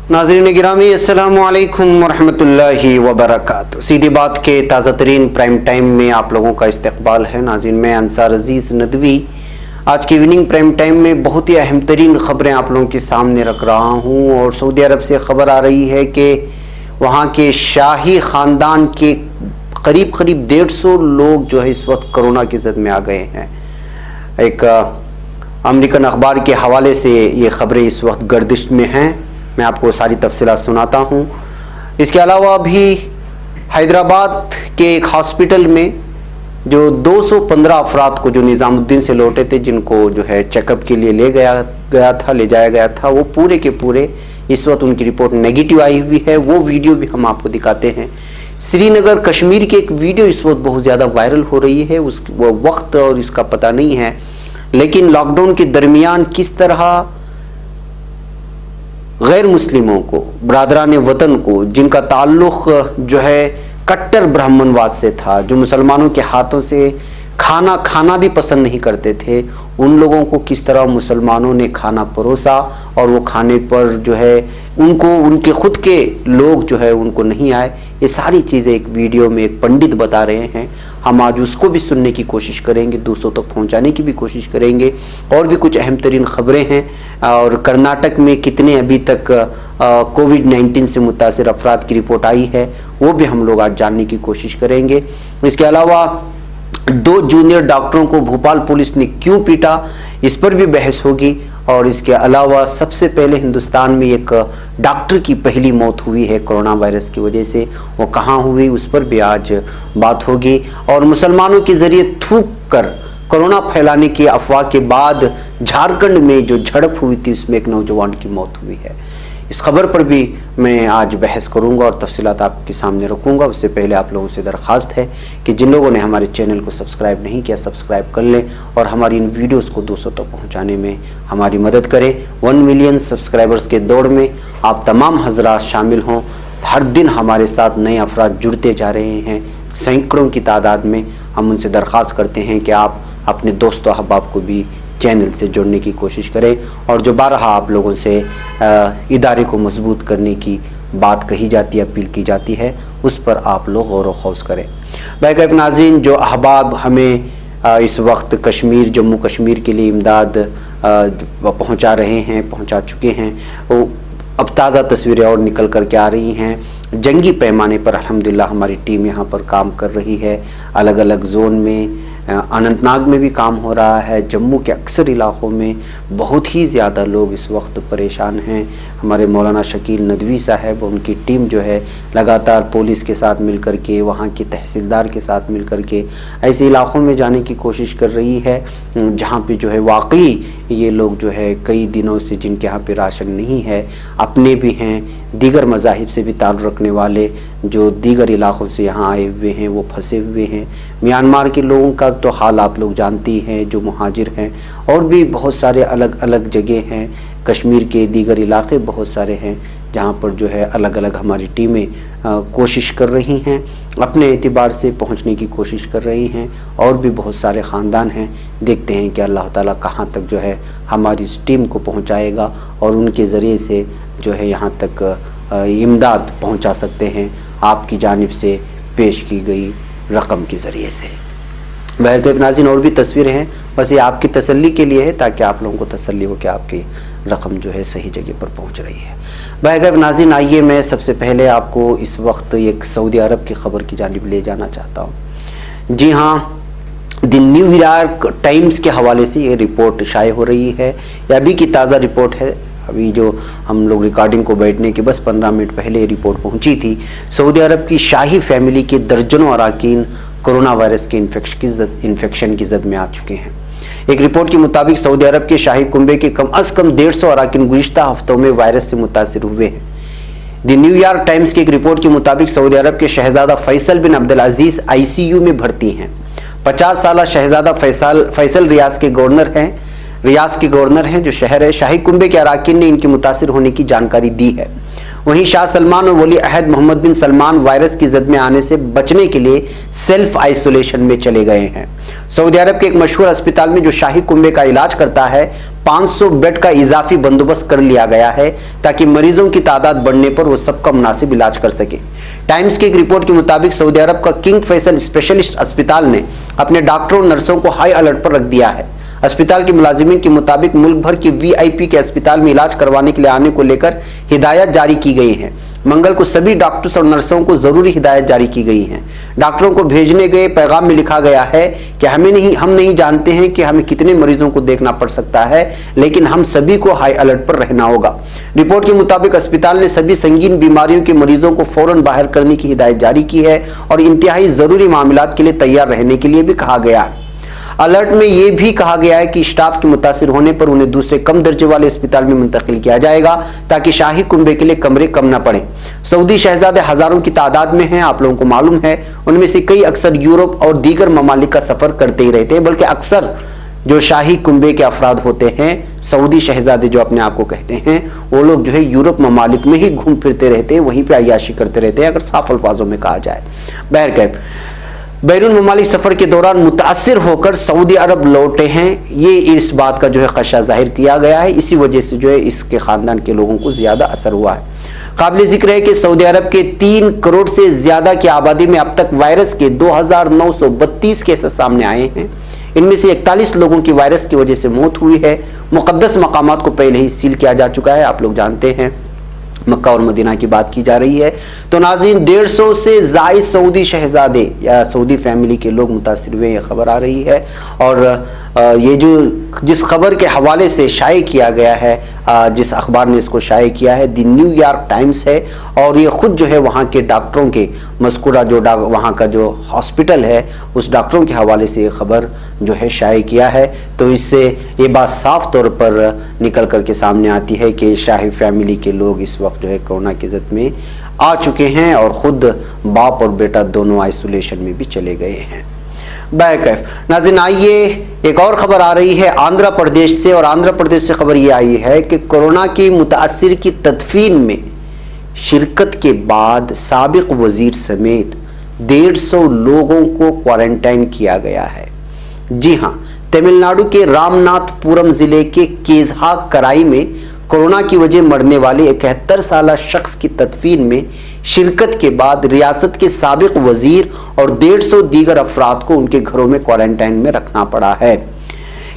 नाज़रीन गिरामी अस्सलामु अलैकुम वरहमतुल्लाहि वबरकातुहू। सीधी बात के ताज़ा तरीन प्राइम टाइम में आप लोगों का इस्तकबाल है। नाज़रीन मैं अंसार अजीज़ नदवी आज की इवनिंग प्राइम टाइम में बहुत ही अहम तरीन ख़बरें आप लोगों के सामने रख रहा हूँ। और सऊदी अरब से ख़बर आ रही है कि वहाँ के शाही ख़ानदान के करीब 150 लोग जो है इस वक्त कोरोना की ज़द में आ गए हैं। एक अमेरिकन अखबार के हवाले से ये ख़बरें इस वक्त गर्दिश में हैं। मैं आपको सारी तफसीलात सुनाता हूँ। इसके अलावा भी हैदराबाद के एक हॉस्पिटल में जो 215 अफराद को जो निज़ामुद्दीन से लौटे थे, जिनको जो है चेकअप के लिए ले जाया गया था, वो पूरे के पूरे इस वक्त उनकी रिपोर्ट नेगेटिव आई हुई है। वो वीडियो भी हम आपको दिखाते हैं। श्रीनगर कश्मीर की एक वीडियो इस वक्त बहुत ज़्यादा वायरल हो रही है। वो वक्त और इसका पता नहीं है, लेकिन लॉकडाउन के दरमियान किस तरह गैर मुस्लिमों को, बरादरान वतन को, जिनका ताल्लुक़ जो है कट्टर ब्राह्मणवाद से था, जो मुसलमानों के हाथों से खाना खाना भी पसंद नहीं करते थे, उन लोगों को किस तरह मुसलमानों ने खाना परोसा और वो खाने पर जो है उनको, उनके खुद के लोग जो है उनको नहीं आए। ये सारी चीज़ें एक वीडियो में एक पंडित बता रहे हैं। हम आज उसको भी सुनने की कोशिश करेंगे, दूसरों तक पहुंचाने की भी कोशिश करेंगे। और भी कुछ अहम तरीन ख़बरें हैं। और कर्नाटक में कितने अभी तक कोविड-19 से मुतासिर अफराद की रिपोर्ट आई है, वो भी हम लोग आज जानने की कोशिश करेंगे। इसके अलावा 2 जूनियर डॉक्टरों को भोपाल पुलिस ने क्यों पीटा, इस पर भी बहस होगी। और इसके अलावा सबसे पहले हिंदुस्तान में एक डॉक्टर की पहली मौत हुई है कोरोना वायरस की वजह से, वो कहाँ हुई उस पर भी आज बात होगी। और मुसलमानों के ज़रिए थूक कर कोरोना फैलाने की अफवाह के बाद झारखंड में जो झड़प हुई थी, उसमें एक नौजवान की मौत हुई है। इस खबर पर भी मैं आज बहस करूंगा और तफसीलात आपके सामने रखूंगा। उससे पहले आप लोगों से दरख्वास्त है कि जिन लोगों ने हमारे चैनल को सब्सक्राइब नहीं किया, सब्सक्राइब कर लें और हमारी इन वीडियोस को दूसरों तक पहुंचाने में हमारी मदद करें। 1 मिलियन सब्सक्राइबर्स के दौड़ में आप तमाम हजरात शामिल हों। हर दिन हमारे साथ नए अफराद जुड़ते जा रहे हैं, सैकड़ों की तादाद में। हम उनसे दरख्वास्त करते हैं कि आप अपने दोस्तों अहबाब को भी चैनल से जुड़ने की कोशिश करें। और जो बारहा आप लोगों से इदारे को मजबूत करने की बात कही जाती है, अपील की जाती है, उस पर आप लोग गौर व खौस करें। बैकअप नाज़रीन, जो अहबाब हमें इस वक्त कश्मीर, जम्मू कश्मीर के लिए इमदाद पहुंचा रहे हैं, पहुंचा चुके हैं, वो अब ताज़ा तस्वीरें और निकल कर के आ रही हैं। जंगी पैमाने पर अल्हम्दुलिल्लाह हमारी टीम यहाँ पर काम कर रही है। अलग अलग जोन में, अनंतनाग में भी काम हो रहा है। जम्मू के अक्सर इलाक़ों में बहुत ही ज़्यादा लोग इस वक्त परेशान हैं। हमारे मौलाना शकील नदवी साहब, उनकी टीम जो है लगातार पुलिस के साथ मिल कर के, वहाँ के तहसीलदार के साथ मिल कर के ऐसे इलाक़ों में जाने की कोशिश कर रही है जहाँ पे जो है वाकई ये लोग जो है कई दिनों से, जिनके यहाँ पे राशन नहीं है, अपने भी हैं, दीगर मज़ाहिब से भी ताल्लुक़ रखने वाले जो दीगर इलाक़ों से यहाँ आए हुए हैं, वो फंसे हुए हैं। म्यांमार के लोगों का तो हाल आप लोग जानते हैं, जो मुहाजिर हैं। और भी बहुत सारे अलग अलग जगह हैं, कश्मीर के दीगर इलाक़े बहुत सारे हैं जहाँ पर जो है अलग अलग हमारी टीमें कोशिश कर रही हैं, अपने एतबार से पहुँचने की कोशिश कर रही हैं। और भी बहुत सारे ख़ानदान हैं। देखते हैं कि अल्लाह ताला कहाँ तक जो है हमारी इस टीम को पहुँचाएगा और उनके ज़रिए से जो है यहाँ तक इमदाद पहुँचा सकते हैं आपकी जानिब से पेश की गई रकम के ज़रिए से। बहरकैफ नाज़रीन, और भी तस्वीरें हैं, बस ये आपकी तसल्ली के लिए है ताकि आप लोगों को तसल्ली हो कि आपकी रकम जो है सही जगह पर पहुंच रही है। बहरकैफ नाज़रीन, आइए मैं सबसे पहले आपको इस वक्त एक सऊदी अरब की ख़बर की जानिब ले जाना चाहता हूँ। जी हाँ, द न्यू यॉर्क टाइम्स के हवाले से ये रिपोर्ट शाये हो रही है। यह अभी की ताज़ा रिपोर्ट है। अभी जो हम लोग रिकॉर्डिंग को बैठने के बस 15 मिनट पहले ये रिपोर्ट पहुंची थी। सऊदी अरब की शाही फैमिली के दर्जनों अराकीन कोरोना वायरस के इन्फेक्शन की जद में आ चुके हैं। एक रिपोर्ट के मुताबिक सऊदी अरब के शाही कुंबे के कम अज़ कम 150 अराकीन गुज़िश्ता हफ्तों में वायरस से मुतासिर हुए हैं। द न्यू यॉर्क टाइम्स की एक रिपोर्ट के मुताबिक सऊदी अरब के शहजादा फैसल बिन अब्दुल अजीज ICU में भर्ती हैं। 50 साल शहजादा फैसल रियाज के गवर्नर हैं, जो शहर है। शाही कुंबे के अराकीन ने इनके मुतासिर होने की जानकारी दी है। वहीं शाह सलमान और वली अहद मोहम्मद बिन सलमान वायरस की जद में आने से बचने के लिए सेल्फ आइसोलेशन में चले गए हैं। सऊदी अरब के एक मशहूर अस्पताल में जो शाही कुंबे का इलाज करता है, 500 बेड का इजाफी बंदोबस्त कर लिया गया है ताकि मरीजों की तादाद बढ़ने पर वो सबका मुनासिब इलाज कर सके। टाइम्स की एक रिपोर्ट के मुताबिक सऊदी अरब का किंग फैसल स्पेशलिस्ट अस्पताल ने अपने डॉक्टरों और नर्सों को हाई अलर्ट पर रख दिया है। अस्पताल के मुलाजिमीन के मुताबिक मुल्क भर की VIP के अस्पताल में इलाज करवाने के लिए आने को लेकर हिदायत जारी की गई है। मंगल को सभी डॉक्टर्स और नर्सों को जरूरी हिदायत जारी की गई है। डॉक्टरों को भेजने गए पैगाम में लिखा गया है कि हम नहीं जानते हैं कि हमें कितने मरीजों को देखना पड़ सकता है, लेकिन हम सभी को हाई अलर्ट पर रहना होगा। रिपोर्ट के मुताबिक अस्पताल ने सभी संगीन बीमारियों के मरीजों को फौरन बाहर करने की हिदायत जारी की है और इंतहाई जरूरी मामलात के लिए तैयार रहने के लिए भी कहा गया है। अलर्ट में यह भी कहा गया है कि स्टाफ के मुतासिर होने पर उन्हें दूसरे कम दर्जे वाले अस्पताल में मुंतकिल किया जाएगा ताकि शाही कुंबे के लिए कमरे कम न पड़े। सऊदी शहजादे हजारों की तादाद में हैं, आप लोगों को मालूम है। उनमें से कई अक्सर यूरोप और दीगर ममालिक का सफर करते ही रहते हैं, बल्कि अक्सर जो शाही कुंबे के अफराद होते हैं, सऊदी शहजादे जो अपने आप को कहते हैं, वो लोग जो है यूरोप ममालिक में ही घूम फिरते रहते हैं, वहीं पर अय्याशी करते रहते हैं, अगर साफ अल्फाजों में कहा जाए। बहरकैफ बैरून ममालिक सफर के दौरान मुतासिर होकर सऊदी अरब लौटे हैं, ये इस बात का जो है खदशा जाहिर किया गया है। इसी वजह से जो है इसके खानदान के लोगों को ज्यादा असर हुआ है। काबिल जिक्र है कि सऊदी अरब के 3 करोड़ से ज्यादा की आबादी में अब तक वायरस के 2932 केसेस सामने आए हैं। इनमें से 41 लोगों की वायरस की वजह से मौत हुई है। मुकद्दस मकामात को पहले ही सील किया जा चुका है, आप लोग जानते हैं, मक्का और मदीना की बात की जा रही है। तो नाज़रीन, 150 से ज़ायद सऊदी शहजादे या सऊदी फैमिली के लोग मुतासिर हुए, यह खबर आ रही है। और ये जो जिस खबर के हवाले से शाये किया गया है, जिस अखबार ने इसको शाये किया है, द न्यूयॉर्क टाइम्स है, और ये खुद जो है वहाँ के डॉक्टरों के मज़कूरा जो वहाँ का जो हॉस्पिटल है उस डॉक्टरों के हवाले से ये खबर जो है शाये किया है। तो इससे ये बात साफ तौर पर निकल करके सामने आती है कि शाही फैमिली के लोग इस वक्त जो है कोरोना की ज़द में आ चुके हैं और ख़ुद बाप और बेटा दोनों आइसोलेशन में भी चले गए हैं। बैकफ नाज़रीन, आइए एक और खबर आ रही है आंध्र प्रदेश से, और आंध्र प्रदेश से खबर ये आई है कि कोरोना की मुतासिर की तदफीन में शिरकत के बाद साबिक वजीर समेत 150 लोगों को क्वारंटाइन किया गया है। जी हाँ, तमिलनाडु के रामनाथपुरम जिले के केजहा कराई में कोरोना की वजह मरने वाले 71 साल शख्स की तदफीन में शिरकत के बाद रियासत के साबिक वजीर और 150 दीगर अफराद को उनके घरों में क्वारंटाइन में रखना पड़ा है।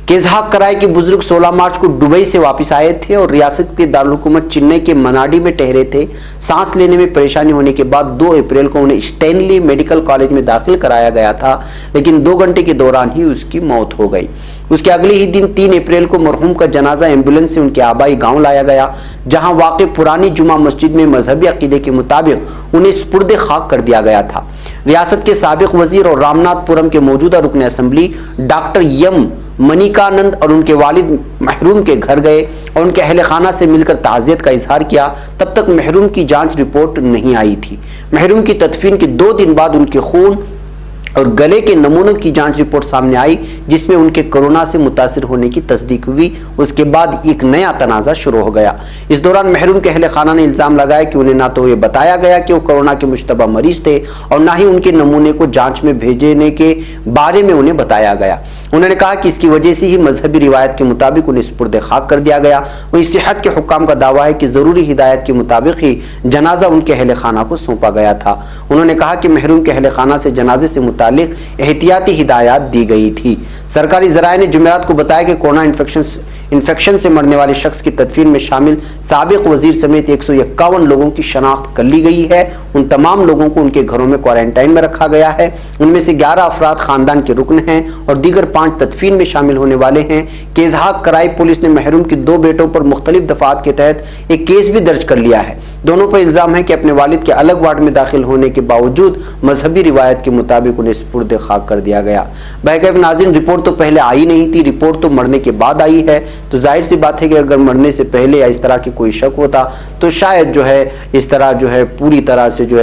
केजहा कराई के बुजुर्ग 16 मार्च को दुबई से वापस आए थे और रियासत के दारुल-हुकूमत चेन्नई के मनाडी में ठहरे थे। सांस लेने में परेशानी होने के बाद 2 अप्रैल को उन्हें स्टैनली मेडिकल कॉलेज में दाखिल कराया गया था, लेकिन 2 घंटे के दौरान ही उसकी मौत हो गई। उसके अगले ही दिन 3 अप्रैल को मरहूम का जनाजा एम्बुलेंस से उनके आबाई गांव लाया गया, जहां वाक़ पुरानी जुमा मस्जिद में मजहबी अकीदे के मुताबिक उन्हें स्पुर्द खाक कर दिया गया था। रियासत के साबिक वजीर और रामनाथपुरम के मौजूदा रुकन असम्बली डॉक्टर एम मनिकानंद और उनके वालिद महरूम के घर गए और उनके अहल खाना से मिलकर ताज़ियत का इजहार किया। तब तक महरूम की जांच रिपोर्ट नहीं आई थी। महरूम की तदफीन के 2 दिन बाद उनके खून और गले के नमूनों की जांच रिपोर्ट सामने आई, जिसमें उनके कोरोना से मुतासिर होने की तस्दीक हुई। उसके बाद एक नया तनाज़ा शुरू हो गया। इस दौरान महरूम के अहले खाना ने इल्ज़ाम लगाया कि उन्हें ना तो ये बताया गया कि वो कोरोना के मुश्तबा मरीज थे और ना ही उनके नमूने को जांच में भेजने के बारे में उन्हें बताया गया। उन्होंने कहा कि इसकी वजह से ही मजहबी रिवायत के मुताबिक उन्हें स्पुर्द खाक कर दिया गया। वहीं सेहत के हुक्काम का दावा है कि जरूरी हिदायत के मुताबिक ही जनाजा उनके अहले खाना को सौंपा गया था। उन्होंने कहा कि महरूम के अहले खाना से जनाजे से मुतालिक एहतियाती हिदायत दी गई थी। सरकारी जराये ने जुमेरात को बताया कि कोरोना इन्फेक्शन से मरने वाले शख्स की तदफीन में शामिल साबिक वजीर समेत 151 लोगों की शनाख्त कर ली गई है। उन तमाम लोगों को उनके घरों में क्वारंटाइन में रखा गया है। उनमें से 11 अफराद खानदान के रुकन हैं और दीगर 5 तदफीन में शामिल होने वाले हैं। केजहा कराई पुलिस ने महरूम के 2 बेटों पर मुख्तलिफ दफात के तहत एक केस भी दर्ज कर लिया है। दोनों पर इल्जाम है कि अपने वालिद के अलग वार्ड में दाखिल होने के बावजूद मजहबी रिवायत के मुताबिक उन्हें स्पुर्द खाक कर दिया गया। बहरकैफ नाज़रीन, रिपोर्ट तो पहले आई नहीं थी, रिपोर्ट तो मरने के बाद आई है। तो जाहिर सी बात है कि अगर मरने से पहले या इस तरह की कोई शक होता तो शायद जो है इस तरह जो है पूरी तरह से जो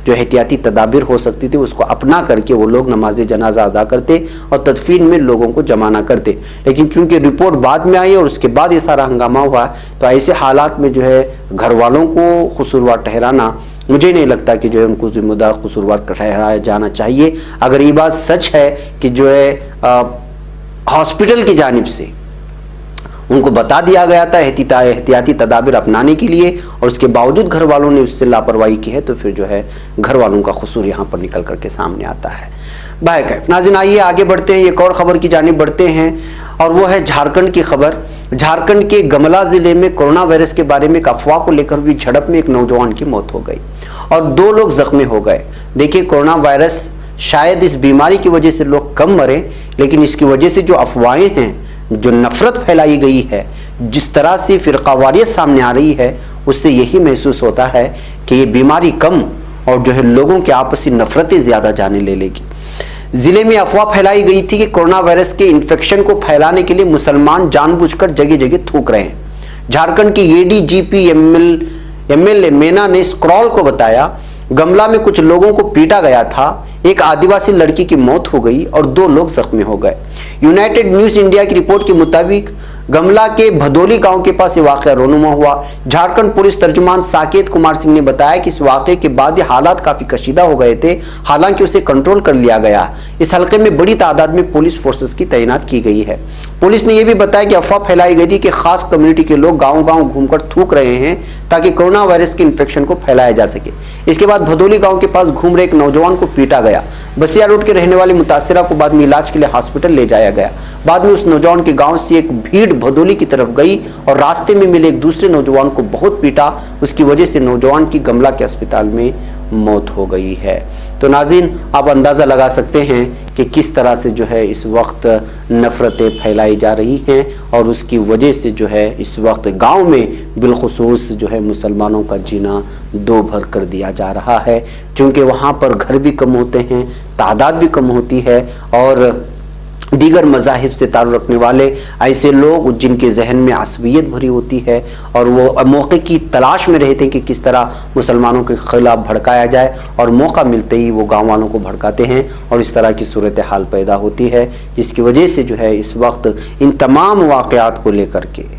एहतियाती तदाबीर हो सकती थी, उसको अपना करके वो लोग नमाज जनाजा अदा करते और तदफीन में लोगों को जमा ना करते। लेकिन चूंकि रिपोर्ट बाद में आई और उसके बाद ये सारा हंगामा हुआ, तो ऐसे हालात में जो है घर वालों को कसूरवार ठहराना, मुझे नहीं लगता कि जो है उनको जिम्मेदार कसूरवार ठहराया जाना चाहिए। अगर ये बात सच है कि जो है हॉस्पिटल की जानिब से उनको बता दिया गया था एहतियाती तदाबीर अपनाने के लिए, और उसके बावजूद घर वालों ने उससे लापरवाही की है, तो फिर जो है घर वालों का कसूर यहाँ पर निकल करके सामने आता है। बाहर नाज़रीन, आइए आगे बढ़ते हैं, एक और खबर की जानिब बढ़ते हैं, और वो है झारखंड की खबर। झारखंड के गमला जिले में कोरोना वायरस के बारे में एक अफवाह को लेकर हुई झड़प में एक नौजवान की मौत हो गई और 2 लोग जख्मी हो गए। देखिए, कोरोना वायरस, शायद इस बीमारी की वजह से लोग कम मरे, लेकिन इसकी वजह से जो अफवाहें हैं, जो नफरत फैलाई गई है, जिस तरह से फिरकावारियत सामने आ रही है, उससे यही महसूस होता है कि ये बीमारी कम और जो है लोगों के आपसी नफरतें ज्यादा जाने ले लेगी। जिले में अफवाह फैलाई गई थी कि कोरोना वायरस के इन्फेक्शन को फैलाने के लिए मुसलमान जानबूझकर जगह जगह थूक रहे हैं। झारखंड की एडीजीपी एमएलए मेना ने स्क्रॉल को बताया, गमला में कुछ लोगों को पीटा गया था, एक आदिवासी लड़की की मौत हो गई और 2 लोग जख्मी हो गए। यूनाइटेड न्यूज इंडिया की रिपोर्ट के मुताबिक गमला के भदोली गांव के पास ये वाकया रोनुमा हुआ। झारखंड पुलिस तर्जुमान साकेत कुमार सिंह ने बताया कि इस वाकये के बाद ये हालात काफी कशीदा हो गए थे, हालांकि उसे कंट्रोल कर लिया गया। इस हलके में बड़ी तादाद में पुलिस फोर्सेस की तैनात की गई है। पुलिस ने यह भी बताया कि अफवाह फैलाई गई थी कि खास कम्युनिटी के लोग गाँव गाँव घूमकर थूक रहे हैं ताकि कोरोना वायरस के इन्फेक्शन को फैलाया जा सके। इसके बाद भदोली गाँव के पास घूम रहे एक नौजवान को पीटा गया। बसिया रोड के रहने वाले मुतासिरा को बाद में इलाज के लिए हॉस्पिटल ले जाया गया। बाद में उस नौजवान के गांव से एक भीड़ भदोली की तरफ गई और रास्ते में मिले एक दूसरे नौजवान को बहुत पीटा। उसकी वजह से नौजवान की गमला के अस्पताल में मौत हो गई है। तो नाज़रीन, आप अंदाज़ा लगा सकते हैं कि किस तरह से जो है इस वक्त नफ़रतें फैलाई जा रही हैं, और उसकी वजह से जो है इस वक्त गांव में बिलखुसूस जो है मुसलमानों का जीना दो भर कर दिया जा रहा है, क्योंकि वहाँ पर घर भी कम होते हैं, तादाद भी कम होती है, और दीगर मज़ाहिब से ताल्लुक़ रखने वाले ऐसे लोग जिनके जहन में असबियत भरी होती है और वो मौके की तलाश में रहते हैं कि किस तरह मुसलमानों के खिलाफ भड़काया जाए, और मौका मिलते ही वो गांव वालों को भड़काते हैं और इस तरह की सूरत हाल पैदा होती है, जिसकी वजह से जो है इस वक्त इन तमाम वाक़यात को लेकर के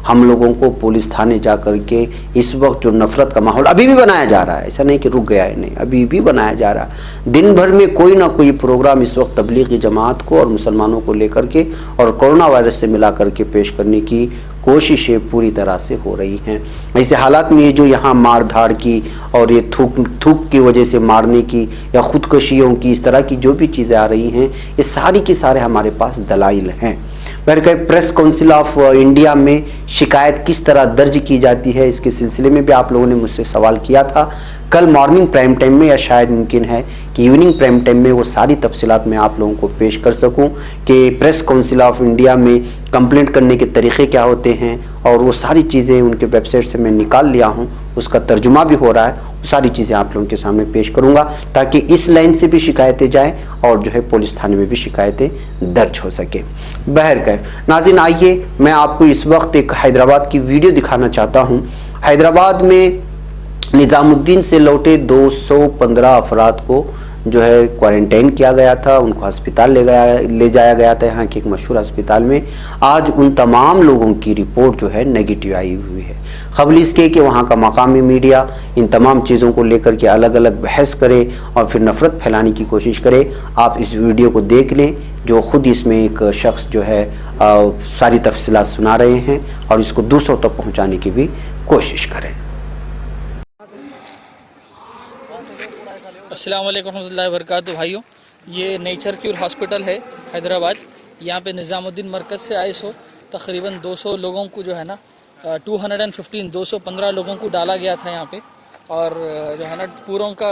हम लोगों को पुलिस थाने जा कर के इस वक्त जो नफ़रत का माहौल अभी भी बनाया जा रहा है, ऐसा नहीं कि रुक गया है, नहीं, अभी भी बनाया जा रहा है। दिन भर में कोई ना कोई प्रोग्राम इस वक्त तबलीगी जमात को और मुसलमानों को लेकर के और कोरोना वायरस से मिला करके पेश करने की कोशिशें पूरी तरह से हो रही हैं। ऐसे हालात में ये जो यहाँ मार धाड़ की और ये थूक की वजह से मारने की या ख़ुदकशियों की इस तरह की जो भी चीज़ें आ रही हैं, ये सारी के सारे हमारे पास दलाइल हैं। बहरकैफ प्रेस काउंसिल ऑफ इंडिया में शिकायत किस तरह दर्ज की जाती है, इसके सिलसिले में भी आप लोगों ने मुझसे सवाल किया था। कल मॉर्निंग प्राइम टाइम में या शायद मुमकिन है कि इवनिंग प्राइम टाइम में वो सारी तफसीलात मैं आप लोगों को पेश कर सकूं कि प्रेस काउंसिल ऑफ इंडिया में कंप्लेंट करने के तरीक़े क्या होते हैं, और वो सारी चीज़ें उनके वेबसाइट से मैं निकाल लिया हूं, उसका तर्जुमा भी हो रहा है, वो सारी चीज़ें आप लोगों के सामने पेश करूंगा ताकि इस लाइन से भी शिकायतें जाएँ और जो है पुलिस थाने में भी शिकायतें दर्ज हो सके। बहरकैफ नाज़रीन, आइए मैं आपको इस वक्त एक हैदराबाद की वीडियो दिखाना चाहता हूँ। हैदराबाद में निज़ामुद्दीन से लौटे 215 अफराद को जो है क्वारंटाइन किया गया था, उनको अस्पताल ले जाया गया था, यहाँ के एक मशहूर अस्पताल में। आज उन तमाम लोगों की रिपोर्ट जो है नेगेटिव आई हुई है। खबर इसके कि वहाँ का मकामी मीडिया इन तमाम चीज़ों को लेकर के अलग अलग बहस करे और फिर नफ़रत फैलाने की कोशिश करे। आप इस वीडियो को देख लें, जो ख़ुद इसमें एक शख्स जो है सारी तफसीलात सुना रहे हैं और इसको दूसरों तक पहुँचाने की भी कोशिश करें। अस्सलाम वालेकुम रहमतुल्लाहि व बरकातुहू। भाइयों, ये नेचर क्यूर हॉस्पिटल है हैदराबाद। यहाँ पे निज़ामुद्दीन मरकज़ से आए तकरीबन 200 लोगों को जो है ना 215 लोगों को डाला गया था यहाँ पे, और जो है ना पूरों का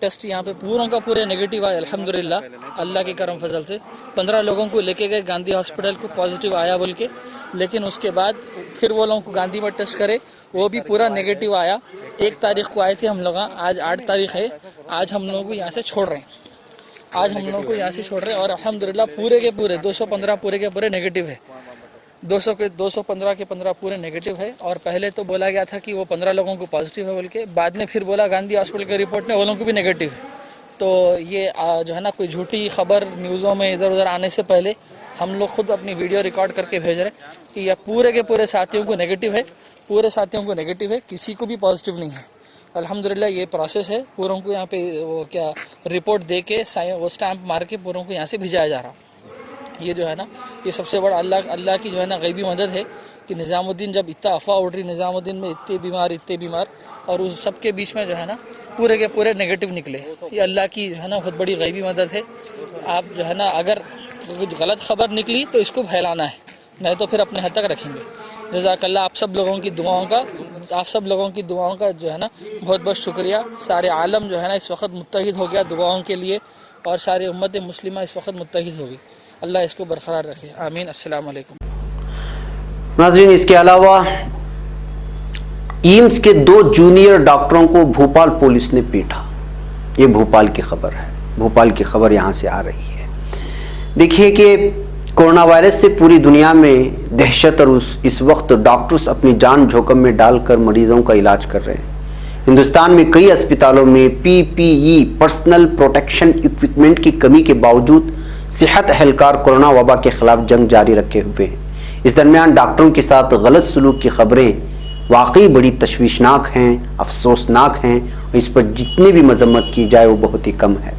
टेस्ट यहाँ पे पूरे नेगेटिव आए अल्हम्दुलिल्लाह, अल्लाह के करम फजल से। 15 लोगों को लेके गए गांधी हॉस्पिटल को, पॉजिटिव आया बोल के, लेकिन उसके बाद फिर वो लोगों को गांधी में टेस्ट करे, वो भी पूरा नेगेटिव आया। 1 तारीख को आए थे हम लोग, आज 8 तारीख है, आज हम लोगों को यहाँ से छोड़ रहे हैं, और अल्हम्दुलिल्लाह पूरे के पूरे 215 पूरे के पूरे नेगेटिव है। 215 के 15 पूरे नेगेटिव है। और पहले तो बोला गया था कि वो 15 लोगों को पॉजिटिव है बोल के, बाद में फिर बोला गांधी हॉस्पिटल की रिपोर्ट में वो लोगों को भी नेगेटिव है। तो ये जो है ना कोई झूठी खबर न्यूज़ों में इधर उधर आने से पहले हम लोग खुद अपनी वीडियो रिकॉर्ड करके भेज रहे हैं कि यह पूरे के पूरे साथियों को नेगेटिव है, किसी को भी पॉजिटिव नहीं है। अल्हम्दुलिल्लाह ये प्रोसेस है, पूरों को यहाँ पे वो क्या रिपोर्ट दे के वो स्टैंप मार के पूरों को यहाँ से भिजाया जा रहा। ये जो है ना, ये सबसे बड़ा अल्लाह की जो है ना गैबी मदद है कि निज़ामुद्दीन जब इतना अफवाह उड़ रही निज़ामुद्दीन में इतने बीमार और उस सब के बीच में जो है ना पूरे के पूरे नेगेटिव निकले। ये अल्लाह की है ना बहुत बड़ी गैबी मदद है। आप जो है ना अगर कुछ गलत खबर निकली तो इसको फैलाना है, नहीं तो फिर अपने हद तक रखेंगे। जज़ाकल्लाह। आप सब लोगों की दुआओं का जो है ना बहुत बहुत शुक्रिया। सारे आलम जो है ना इस वक्त मुत्तहिद हो गया दुआओं के लिए और सारी उम्मत मुस्लिमा इस वक्त मुत्तहिद हो गई। अल्लाह इसको बरकरार रखे, आमीन। अस्सलाम वालेकुम। नाज़रीन, इसके अलावा एम्स के 2 जूनियर डॉक्टरों को भोपाल पुलिस ने पीटा। ये भोपाल की खबर है, भोपाल की खबर यहाँ से आ रही है। देखिए कि कोरोना वायरस से पूरी दुनिया में दहशत और इस वक्त डॉक्टर्स अपनी जान जोखिम में डालकर मरीजों का इलाज कर रहे हैं। हिंदुस्तान में कई अस्पतालों में PPE पर्सनल प्रोटेक्शन इक्विपमेंट की कमी के बावजूद सेहत एहलकार कोरोना वबा के खिलाफ जंग जारी रखे हुए हैं। इस दरमियान डॉक्टरों के साथ गलत सलूक की खबरें वाकई बड़ी तशवीशनाक हैं, अफसोसनाक हैं और इस पर जितनी भी मजम्मत की जाए वो बहुत ही कम है।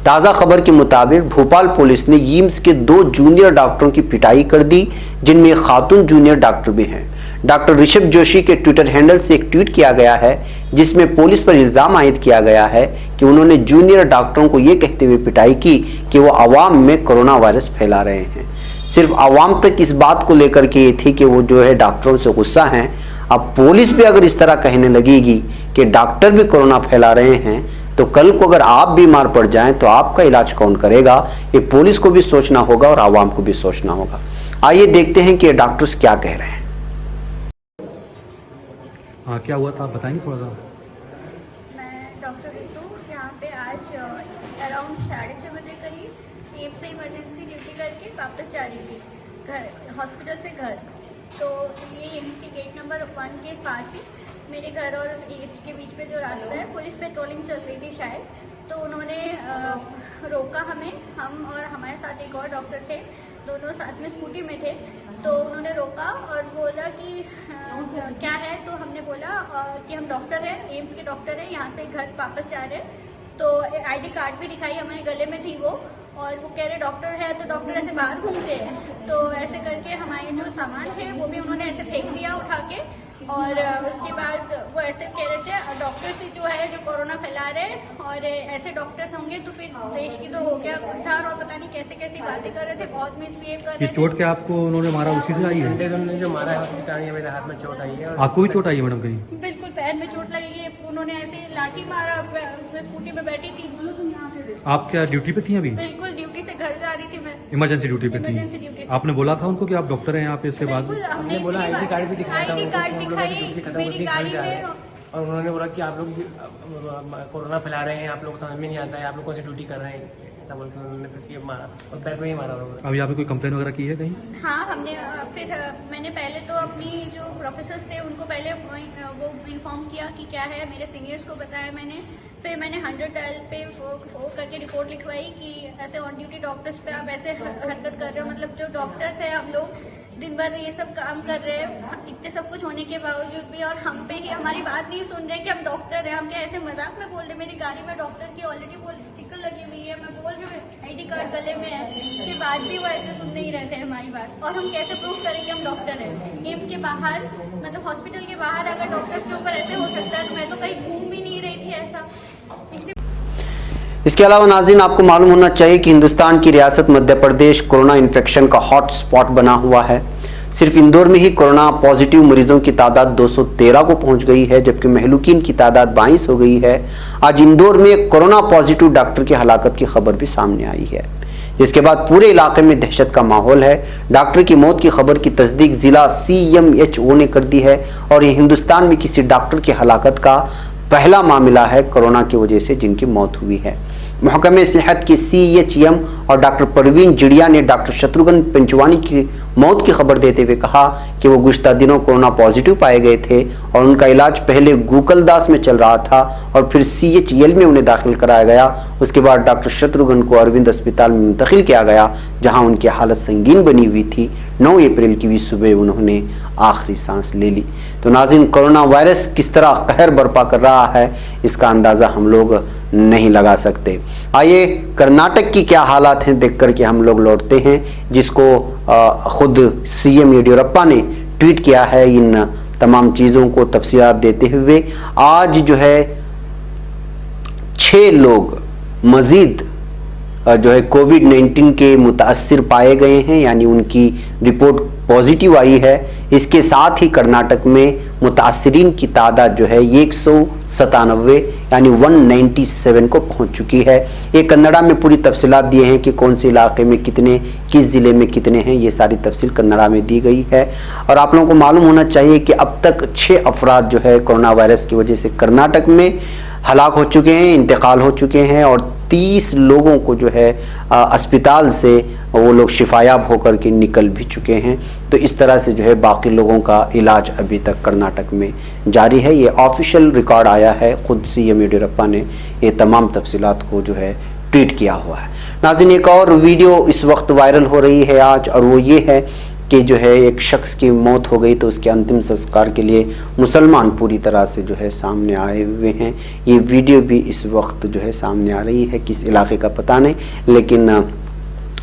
ताज़ा खबर के मुताबिक भोपाल पुलिस ने एम्स के 2 जूनियर डॉक्टरों की पिटाई कर दी, जिनमें एक खातून जूनियर डॉक्टर भी हैं। डॉक्टर ऋषभ जोशी के ट्विटर हैंडल से एक ट्वीट किया गया है जिसमें पुलिस पर इल्ज़ाम आयद किया गया है कि उन्होंने जूनियर डॉक्टरों को ये कहते हुए पिटाई की कि वो आवाम में कोरोना वायरस फैला रहे हैं। सिर्फ आवाम तक इस बात को लेकर के ये थी कि वो जो है डॉक्टरों से गुस्सा हैं। अब पुलिस भी अगर इस तरह कहने लगेगी कि डॉक्टर भी कोरोना फैला रहे हैं तो कल को अगर आप बीमार पड़ जाएं तो आपका इलाज कौन करेगा? ये पुलिस को भी सोचना होगा और आवाम को भी सोचना होगा। आइए देखते हैं कि डॉक्टर्स क्या कह रहे हैं। हाँ, क्या हुआ था आप बताएंगे थोड़ा सा? मैं डॉक्टर रितु यहाँ पे आज अराउंड 6:30 बजे करीब एम्स से इमरजेंसी ड्यूटी करके वापस जा रही थी घर, हॉस्पिटल से घर। तो ये एम्स के गेट नंबर 1 के पास ही मेरे घर और उस एम्स के बीच में जो रास्ता है, पुलिस पेट्रोलिंग चल रही थी शायद, तो उन्होंने रोका हमें। हम और हमारे साथ एक और डॉक्टर थे, दोनों साथ में स्कूटी में थे। तो उन्होंने रोका और बोला कि क्या है, तो हमने बोला कि हम डॉक्टर हैं, एम्स के डॉक्टर हैं, यहाँ से घर वापस जा रहे हैं। तो ID कार्ड भी दिखाई, हमारे गले में थी वो, और वो कह रहे डॉक्टर है, तो डॉक्टर ऐसे बाहर घूमते हैं। तो ऐसे करके हमारे जो सामान थे वो भी उन्होंने ऐसे फेंक दिया उठा के, और उसके बाद वो ऐसे कह रहे थे डॉक्टर से जो है जो कोरोना फैला रहे हैं, और ऐसे डॉक्टर्स होंगे तो फिर देश की तो हो गया उद्धार, और पता नहीं कैसे कैसी बातें कर रहे थे, बहुत मिसबिहेव कर रहे थे। चोट क्या आपको उन्होंने मारा उसी से आई है? उन्होंने जो मारा है मेरे हाथ में चोट आई है। आपको भी चोट आई है मैडम कहीं? बिल्कुल पैर में चोट लगी है, उन्होंने ऐसे लाठी मारा। मैं स्कूटी में बैठी थी। आप क्या ड्यूटी पे थी अभी? बिल्कुल ड्यूटी से घर जा रही थी मैं, इमरजेंसी ड्यूटी पे इमरजेंसी ड्यूटी थी। से। आपने बोला था उनको कि आप डॉक्टर हैं यहाँ पे? इसके बाद बिल्कुल हमने बोला ID कार्ड भी दिखाया था ID उनको, कार्ड हम लोग ऐसे ड्यूटी दिखाई खत्म मेरी होती घर गाड़ी जा रहे में। हैं। और उन्होंने बोला कि आप लोग कोरोना फैला रहे हैं, आप लोग को समझ में नहीं आता है, आप लोग कौन सी ड्यूटी कर रहे हैं, ऐसा बोल के उन्होंने फिर मारा और पैर में ही मारा उन्होंने। अब यहाँ पे कोई कंप्लेन वगैरह की है कहीं? हाँ, हमने फिर मैंने पहले तो अपनी जो प्रोफेसर्स थे उनको पहले वो इन्फॉर्म किया कि क्या है, मेरे सीनियर्स को बताया मैंने। फिर मैंने 100 डायल पे फोन करके रिपोर्ट लिखवाई कि ऐसे ऑन ड्यूटी डॉक्टर्स पे आप ऐसे हरकत कर रहे हो। मतलब जो डॉक्टर्स हैं हम लोग दिन भर ये सब काम कर रहे हैं, इतने सब कुछ होने के बावजूद भी, और हम पे ही हमारी बात नहीं सुन रहे कि हम डॉक्टर हैं। हम क्या ऐसे मजाक में बोल रहे? मेरी गाड़ी में डॉक्टर की ऑलरेडी स्टिकर लगी हुई है, मैं बोल रही हूँ ID कार्ड गले में है, उसके बाद भी वो ऐसे सुन नहीं रहे थे हमारी बात। और हम कैसे प्रूव करें कि हम डॉक्टर हैं? एम्स के बाहर, मतलब हॉस्पिटल के बाहर अगर डॉक्टर्स के ऊपर ऐसे हो सकता है तो मैं तो कहीं घूम भी नहीं रही थी ऐसा। इसके अलावा नाज़रीन, आपको मालूम होना चाहिए कि हिंदुस्तान की रियासत मध्य प्रदेश कोरोना इन्फेक्शन का हॉट स्पॉट बना हुआ है। सिर्फ इंदौर में ही कोरोना पॉजिटिव मरीजों की तादाद 213 को पहुंच गई है, जबकि महलूकीन की तादाद 22 हो गई है। आज इंदौर में कोरोना पॉजिटिव डॉक्टर की हलाकत की खबर भी सामने आई है, जिसके बाद पूरे इलाके में दहशत का माहौल है। डॉक्टर की मौत की खबर की तस्दीक जिला CMHO ने कर दी है और ये हिंदुस्तान में किसी डॉक्टर की हलाकत का पहला मामला है कोरोना की वजह से जिनकी मौत हुई है। महकमे सेहत के CHM और डॉक्टर परवीन जिड़िया ने डॉक्टर शत्रुघ्न पंचवानी की मौत की खबर देते हुए कहा कि वो गुज़श्ता दिनों कोरोना पॉजिटिव पाए गए थे और उनका इलाज पहले गोकुलदास में चल रहा था और फिर CHL में उन्हें दाखिल कराया गया। उसके बाद डॉक्टर शत्रुघ्न को अरविंद अस्पताल में मुंतकिल किया गया, जहां उनकी हालत संगीन बनी हुई थी। 9 अप्रैल की भी सुबह उन्होंने आखिरी सांस ले ली। तो नाज़रीन, कोरोना वायरस किस तरह कहर बर्पा कर रहा है, इसका अंदाज़ा हम लोग नहीं लगा सकते। आइए कर्नाटक की क्या हालात हैं देख करके हम लोग लौटते हैं, जिसको खुद सीएम येडियुरप्पा ने ट्वीट किया है। इन तमाम चीज़ों को तफसीलात देते हुए आज जो है 6 लोग मजीद जो है कोविड-19 के मुतासिर पाए गए हैं, यानी उनकी रिपोर्ट पॉजिटिव आई है। इसके साथ ही कर्नाटक में मुतासिरीन की तादाद जो है 197 यानी 197 को पहुंच चुकी है। ये कन्नड़ा में पूरी तफसीलात दिए हैं कि कौन से इलाके में कितने, किस ज़िले में कितने हैं, ये सारी तफसील कन्नड़ा में दी गई है। और आप लोगों को मालूम होना चाहिए कि अब तक 6 अफराद जो है कोरोना वायरस की वजह से कर्नाटक में हलाक हो चुके हैं, इंतकाल हो चुके हैं, और 30 लोगों को जो है अस्पताल से वो लोग शिफायाब होकर के निकल भी चुके हैं। तो इस तरह से जो है बाकी लोगों का इलाज अभी तक कर्नाटक में जारी है। ये ऑफिशियल रिकॉर्ड आया है, खुद सीएम येडियुरप्पा ने ये तमाम तफसीलात को जो है ट्वीट किया हुआ है। नाज़रीन, एक और वीडियो इस वक्त वायरल हो रही है आज, और वो ये है कि जो है एक शख्स की मौत हो गई तो उसके अंतिम संस्कार के लिए मुसलमान पूरी तरह से जो है सामने आए हुए हैं। ये वीडियो भी इस वक्त जो है सामने आ रही है, किस इलाके का पता नहीं, लेकिन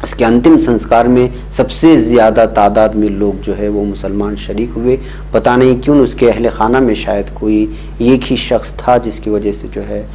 उसके अंतिम संस्कार में सबसे ज़्यादा तादाद में लोग जो है वो मुसलमान शरीक हुए। पता नहीं क्यों उसके अहले खाना में शायद कोई एक ही शख्स था जिसकी वजह से जो है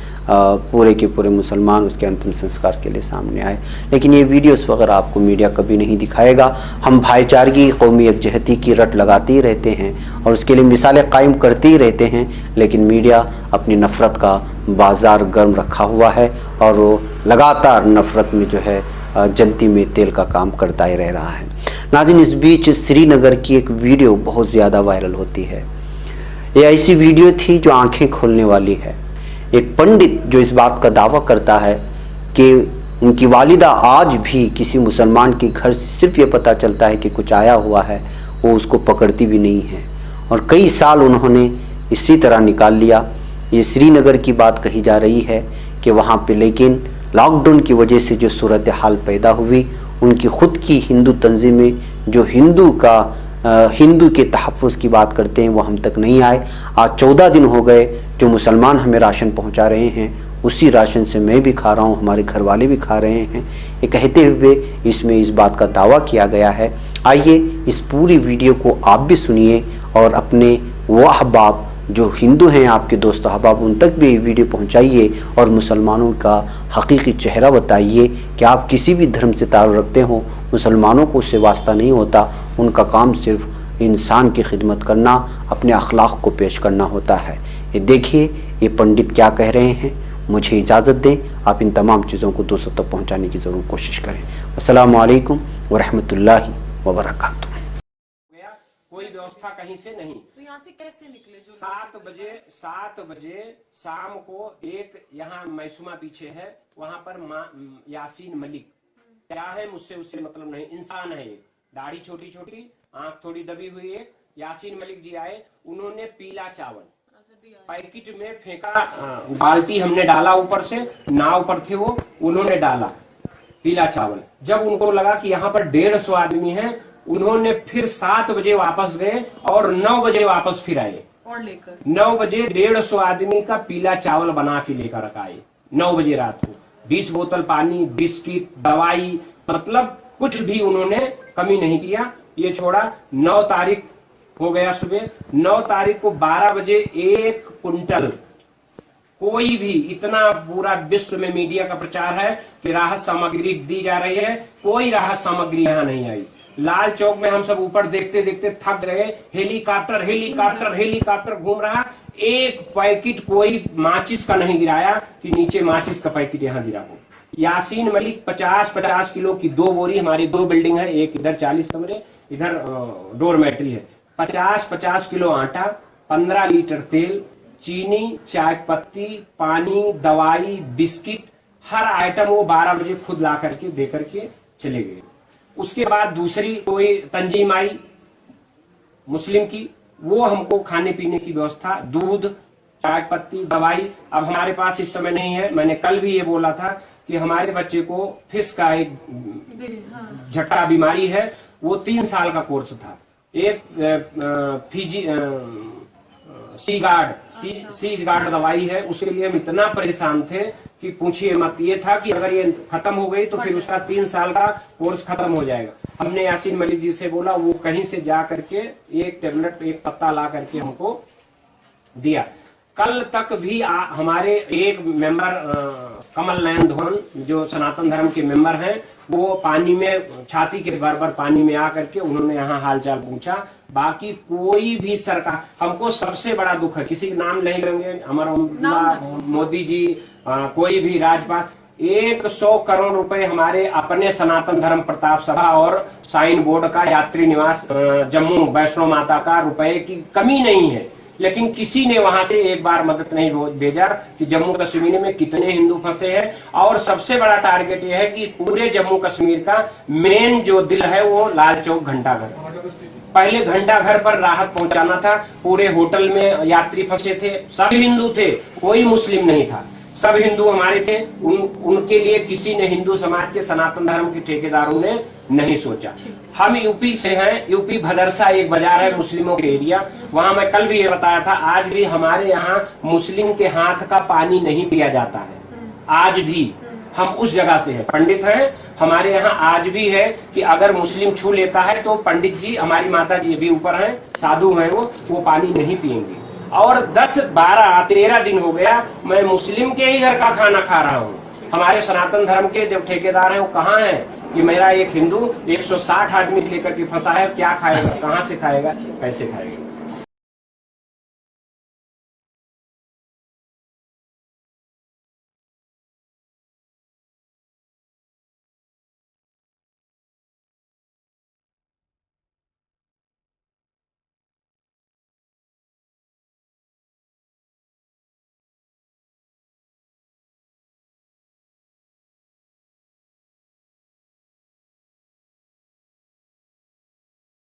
पूरे के पूरे मुसलमान उसके अंतिम संस्कार के लिए सामने आए। लेकिन ये वीडियोस वगैरह आपको मीडिया कभी नहीं दिखाएगा। हम भाईचारगी, कौमी यकजहती की रट लगाते ही रहते हैं और उसके लिए मिसालें कायम करते ही रहते हैं, लेकिन मीडिया अपनी नफ़रत का बाज़ार गर्म रखा हुआ है और वो लगातार नफ़रत में जो है जलती में तेल का काम करता ही रह रहा है। नाज़रीन, इस बीच श्रीनगर की एक वीडियो बहुत ज़्यादा वायरल होती है। ये ऐसी वीडियो थी जो आंखें खोलने वाली है। एक पंडित जो इस बात का दावा करता है कि उनकी वालिदा आज भी किसी मुसलमान के घर से सिर्फ ये पता चलता है कि कुछ आया हुआ है, वो उसको पकड़ती भी नहीं है, और कई साल उन्होंने इसी तरह निकाल लिया। ये श्रीनगर की बात कही जा रही है कि वहाँ पे लेकिन लॉकडाउन की वजह से जो सूरत हाल पैदा हुई, उनकी ख़ुद की हिंदू तंजीमें जो हिंदू के तहफ़्फ़ुज़ की बात करते हैं वो हम तक नहीं आए। आज 14 दिन हो गए जो मुसलमान हमें राशन पहुंचा रहे हैं, उसी राशन से मैं भी खा रहा हूं, हमारे घर वाले भी खा रहे हैं। ये कहते हुए इसमें इस बात का दावा किया गया है। आइए इस पूरी वीडियो को आप भी सुनिए और अपने वो अहबाब जो हिंदू हैं, आपके दोस्त अहबाब, उन तक भी ये वीडियो पहुंचाइए और मुसलमानों का हकीकी चेहरा बताइए कि आप किसी भी धर्म से ताल्लुक़ रखते हो, मुसलमानों को उससे वास्ता नहीं होता। उनका काम सिर्फ इंसान की खिदमत करना, अपने अखलाक को पेश करना होता है। ये देखिए ये पंडित क्या कह रहे हैं। मुझे इजाज़त दें, आप इन तमाम चीज़ों को दूसरों तक पहुँचाने की ज़रूर कोशिश करें। अस्सलामु अलैकुम वरहमतुल्लाहि वबरकातुहू। कोई व्यवस्था कहीं से नहीं। तो यहाँ से कैसे निकले? जो 7 बजे शाम को एक यहाँ मैसुमा पीछे है, वहां पर यासीन मलिक क्या है, मुझसे उससे मतलब नहीं, इंसान है, एक दाढ़ी छोटी छोटी, आंख थोड़ी दबी हुई है। यासीन मलिक जी आए, उन्होंने पीला चावल पैकेट में फेंका, बाल्टी हमने डाला ऊपर से, नाव पर थे वो, उन्होंने डाला पीला चावल। जब उनको लगा कि यहाँ पर 150 आदमी हैं, उन्होंने फिर 7 बजे वापस गए और 9 बजे वापस फिर आए और लेकर 9 बजे 150 आदमी का पीला चावल बना के लेकर आए। 9 बजे रात को 20 बोतल पानी, बिस्किट, दवाई, मतलब कुछ भी उन्होंने कमी नहीं किया। ये छोड़ा 9 तारीख हो गया सुबह, 9 तारीख को 12 बजे 1 कुंटल, कोई भी, इतना पूरा विश्व में मीडिया का प्रचार है कि राहत सामग्री दी जा रही है, कोई राहत सामग्री यहाँ नहीं आई। लाल चौक में हम सब ऊपर देखते देखते थक गए, हेलीकॉप्टर हेलीकॉप्टर हेलीकॉप्टर घूम रहा, एक पैकेट कोई माचिस का नहीं गिराया कि नीचे माचिस का पैकेट यहाँ गिरा हो। यासीन मलिक 50-50 किलो की 2 बोरी, हमारी 2 बिल्डिंग है, एक इधर 40 कमरे, इधर डोरमेट्री है, 50-50 किलो आटा, 15 लीटर तेल, चीनी, चाय पत्ती, पानी, दवाई, बिस्किट, हर आइटम वो 12 बजे खुद ला करके दे करके चले गए। उसके बाद दूसरी कोई तंजीम आई मुस्लिम की, वो हमको खाने पीने की व्यवस्था, दूध, चाय पत्ती, दवाई, अब हमारे पास इस समय नहीं है। मैंने कल भी ये बोला था कि हमारे बच्चे को फिश का एक झटका बीमारी है, वो 3 साल का कोर्स था। एक सीज गार्ड दवाई है, उसके लिए हम इतना परेशान थे कि पूछिए मत। ये था कि अगर ये खत्म हो गई तो फिर उसका 3 साल का कोर्स खत्म हो जाएगा। हमने यासीन मलिक जी से बोला, वो कहीं से जा करके एक टेबलेट, एक पत्ता ला करके हमको दिया। कल तक भी हमारे एक मेंबर कमल नयन धवन, जो सनातन धर्म के मेंबर हैं, वो पानी में, छाती के बराबर पानी में आकर के उन्होंने यहाँ हालचाल पूछा। बाकी कोई भी सरकार, हमको सबसे बड़ा दुख है, किसी का नाम नहीं लेंगे, हमारा मोदी जी, कोई भी राज्यपाल, 100 करोड़ रुपए हमारे अपने सनातन धर्म प्रताप सभा और साइन बोर्ड का, यात्री निवास जम्मू वैष्णो माता का रुपए की कमी नहीं है, लेकिन किसी ने वहां से एक बार मदद नहीं भेजा कि जम्मू कश्मीर में कितने हिंदू फंसे हैं। और सबसे बड़ा टारगेट यह है कि पूरे जम्मू कश्मीर का मेन जो दिल है वो लाल चौक घंटाघर, पहले घंटाघर पर राहत पहुंचाना था। पूरे होटल में यात्री फंसे थे, सब हिंदू थे, कोई मुस्लिम नहीं था, सब हिंदू हमारे थे। उनके लिए किसी ने, हिंदू समाज के, सनातन धर्म के ठेकेदारों ने नहीं सोचा। हम यूपी से हैं, यूपी भदरसा एक बाजार है मुस्लिमों के एरिया, वहां मैं कल भी ये बताया था, आज भी हमारे यहाँ मुस्लिम के हाथ का पानी नहीं पिया जाता है। आज भी हम उस जगह से हैं, पंडित हैं हमारे यहाँ, आज भी है कि अगर मुस्लिम छू लेता है तो पंडित जी, हमारी माता जी भी ऊपर हैं, साधु हैं, वो पानी नहीं पिएंगे। और 10, 12, 13 दिन हो गया मैं मुस्लिम के ही घर का खाना खा रहा हूँ। हमारे सनातन धर्म के जो ठेकेदार हैं वो कहाँ हैं कि मेरा एक हिंदू 160 आदमी लेकर के फंसा है, क्या खाएगा, कहाँ से खाएगा, कैसे खाएगा।